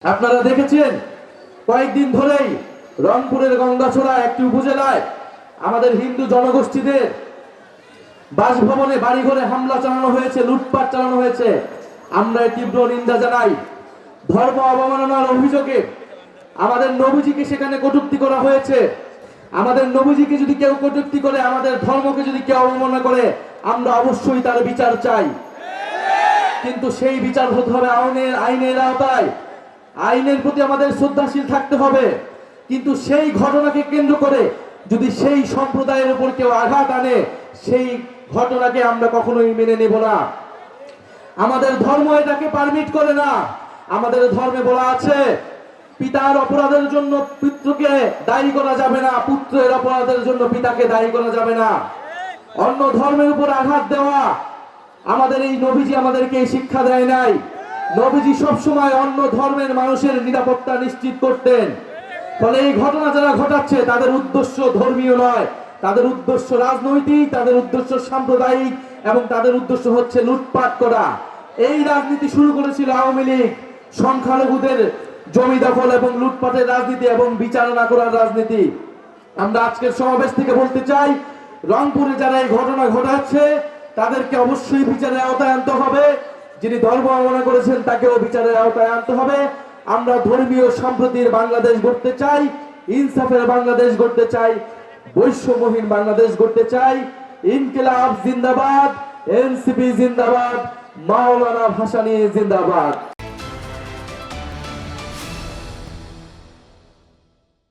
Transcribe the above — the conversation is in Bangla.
আপনারা দেখেছেন কয়েকদিন ধরেই রংপুরের গঙ্গাছড়া একটি উপজেলায় আমাদের হিন্দু জনগোষ্ঠীদের বাসভবনে বাড়িঘরে হামলা চালানো হয়েছে, লুটপাট চালানো হয়েছে। আমরা তীব্র নিন্দা জানাই। ধর্ম অবমাননার অভিযোগে আমাদের নবীজিকে সেখানে কটূক্তি করা হয়েছে। আমাদের নবীজিকে যদি কেউ কটূক্তি করে, আমাদের ধর্মকে যদি কেউ অবমাননা করে, আমরা অবশ্যই তার বিচার চাই। কিন্তু সেই বিচার হতে হবে আইনের আওতায়। আইনের প্রতি আমাদের শ্রদ্ধাশীল থাকতে হবে। কিন্তু সেই ঘটনাকে কেন্দ্র করে যদি সেই সম্প্রদায়ের উপর কেউ আঘাত আনে, সেই ঘটনাকে আমরা কখনোই মেনে নেব না। আমাদের ধর্ম এটাকে পারমিট করে না। আমাদের ধর্মে বলা আছে, পিতার অপরাধের জন্য পুত্রকে দায়ী করা যাবে না, পুত্রের অপরাধের জন্য পিতাকে দায়ী করা যাবে না। অন্য ধর্মের উপর আঘাত দেওয়া, আমাদের এই নবীজি আমাদেরকে এই শিক্ষা দেয় নাই। নবীজি সবসময় অন্য ধর্মের মানুষের নিরাপত্তা নিশ্চিত করতেন। ফলে এই ঘটনা যারা ঘটাচ্ছে তাদের উদ্দেশ্য ধর্মীয় নয়, তাদের উদ্দেশ্য রাজনৈতিক, তাদের উদ্দেশ্য সাম্প্রদায়িক, এবং তাদের উদ্দেশ্য হচ্ছে লুটপাট করা। এই রাজনীতি শুরু করেছিল আওয়ামী লীগ, সংখ্যালঘুদের জমি দখল এবং লুটপাটের রাজনীতি এবং বিচার না করার রাজনীতি। আমরা আজকের সমাবেশ থেকে বলতে চাই, রংপুরে যারা এই ঘটনা ঘটাচ্ছে তাদেরকে অবশ্যই বিচারের আওতায় আনতে হবে। যিনি ধর্ম অবমাননা করেছেন তাকেও বিচারের আওতায় আনতে হবে। আমরা ধর্মীয় সম্প্রীতির বাংলাদেশ গড়তে চাই, ইনসাফের বাংলাদেশ গড়তে চাই, বৈষম্যহীন বাংলাদেশ গড়তে চাই। ইনকিলাব জিন্দাবাদ, এনসিপি জিন্দাবাদ, মাওলানা ভাসানী জিন্দাবাদ।